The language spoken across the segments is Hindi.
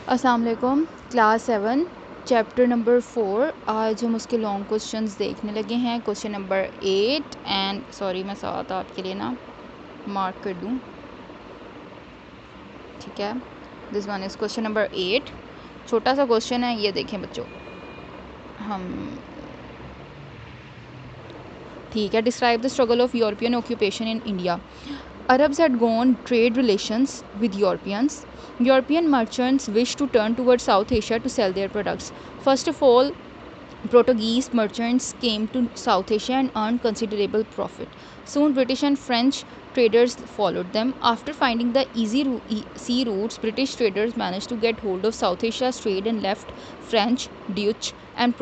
अस्सलाम वालेकुम। Class 7 chapter number 4। आज हम उसके लॉन्ग क्वेश्चंस देखने लगे हैं। क्वेश्चन नंबर 8 एंड सॉरी मैं साथ आपके लिए ना मार्क कर दूं, ठीक है। This one is question number 8। छोटा सा क्वेश्चन है, ये देखें बच्चों। हम ठीक है। Describe the struggle of European occupation in India. Arabs had gone trade relations with Europeans. European merchants wished to turn towards South Asia to sell their products. First of all, Portuguese merchants came to South Asia and earned considerable profit. Soon, British and French traders followed them. After finding the easy sea routes, British traders managed to get hold of South Asia's trade and left French, Dutch, and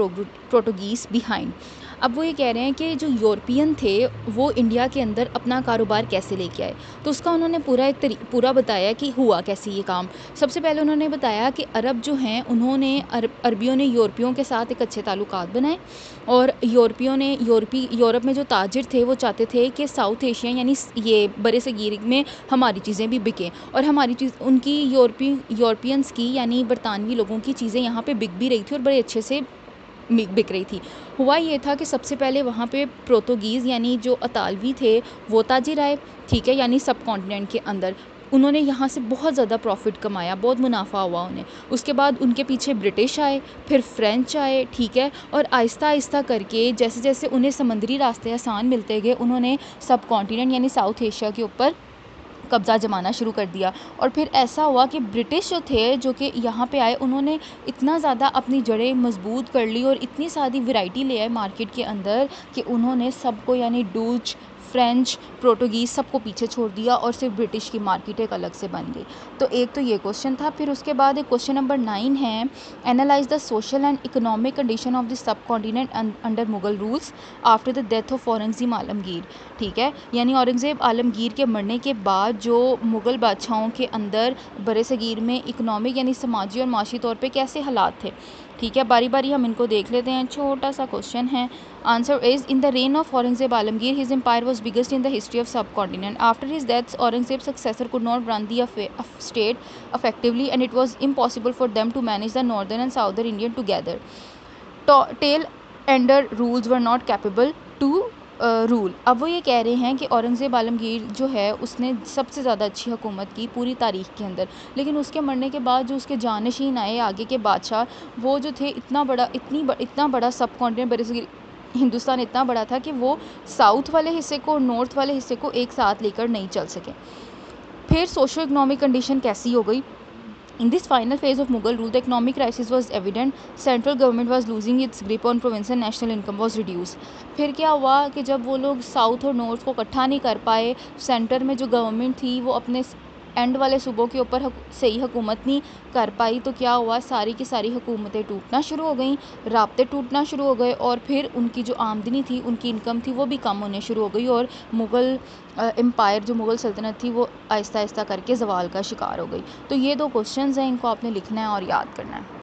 Portuguese behind. अब वो ये कह रहे हैं कि जो यूरोपियन थे वो इंडिया के अंदर अपना कारोबार कैसे लेके आए, तो उसका उन्होंने पूरा बताया कि हुआ कैसे ये काम। सबसे पहले उन्होंने बताया कि अरब जो हैं उन्होंने अरबियों ने यूरोपियों के साथ एक अच्छे ताल्लुकात बनाए, और यूरोप में जो ताजिर थे वो चाहते थे कि साउथ एशिया यानी ये बड़े सगीर में हमारी चीज़ें भी बिकें, और हमारी चीज़ उनकी यूरोपियंस की यानी बरतानवी लोगों की चीज़ें यहाँ पे बिक भी रही थी और बड़े अच्छे से बिक रही थी। हुआ ये था कि सबसे पहले वहाँ पे पोर्तुगीज़ यानी जो अतालवी थे वो ताजिर आए, ठीक है, यानी सब कॉन्टिनेंट के अंदर। उन्होंने यहाँ से बहुत ज़्यादा प्रॉफिट कमाया, बहुत मुनाफा हुआ उन्हें। उसके बाद उनके पीछे ब्रिटिश आए, फिर फ्रेंच आए, ठीक है, और आहिस्ता आहिस्ता करके जैसे जैसे उन्हें समुद्री रास्ते आसान मिलते गए उन्होंने सब कॉन्टिनेंट यानी साउथ एशिया के ऊपर कब्ज़ा जमाना शुरू कर दिया। और फिर ऐसा हुआ कि ब्रिटिश जो थे जो कि यहाँ पे आए उन्होंने इतना ज़्यादा अपनी जड़ें मजबूत कर ली और इतनी सारी वैरायटी ले आए मार्केट के अंदर कि उन्होंने सबको यानी डच, फ्रेंच, पोर्तुगीज़ सबको पीछे छोड़ दिया और सिर्फ ब्रिटिश की मार्केट एक अलग से बन गई। तो एक तो ये क्वेश्चन था। फिर उसके बाद एक क्वेश्चन नंबर 9 है, analyse the social and economic condition of the sub continent under Mughal rules after the death of Aurangzeb Alamgir, ठीक है, यानी औरंगज़ेब आलमगीर के मरने के बाद जो मुग़ल बादशाहों के अंदर बरे सगीर में इकनॉमिक यानी समाजी और माशी तौर पे कैसे हालात थे, ठीक है। बारी बारी हम इनको देख लेते हैं। छोटा सा क्वेश्चन है। Answer is in the reign of Aurangzeb Alamgir his empire was biggest in the history of subcontinent. After his death Aurangzeb successor could not run the state effectively and it was impossible for them to manage the northern and southern Indian together. Tail ender rules were not capable to rule. अब वो ये कह रहे हैं कि औरंगज़ेब आलमगीर जो है उसने सबसे ज़्यादा अच्छी हुकूमत की पूरी तारीख़ के अंदर, लेकिन उसके मरने के बाद जो उसके जानशीन आए आगे के बादशाह, वो जो थे इतना बड़ा सब कॉन्टिनेंट बरे हिंदुस्तान इतना बड़ा था कि वो साउथ वाले हिस्से को और नॉर्थ वाले हिस्से को एक साथ लेकर नहीं चल सके। फिर सोशो इकनॉमिक कंडीशन कैसी हो गई। In this final phase of Mughal rule, the economic crisis was evident. Central government was losing its grip on province and national income was reduced. फिर क्या हुआ कि जब वो लोग साउथ और नॉर्थ को इकट्ठा नहीं कर पाए, सेंटर में जो गवर्नमेंट थी वो अपने एंड वाले सूबों के ऊपर सही हुकूमत नहीं कर पाई, तो क्या हुआ, सारी की सारी हुकूमतें टूटना शुरू हो गई, राब्ते टूटना शुरू हो गए, और फिर उनकी जो आमदनी थी, उनकी इनकम थी, वो भी कम होने शुरू हो गई, और मुग़ल एम्पायर जो मुग़ल सल्तनत थी वो आहिस्ता आहिस्ता करके ज़वाल का शिकार हो गई। तो ये दो क्वेश्चंस हैं, इनको आपने लिखना है और याद करना है।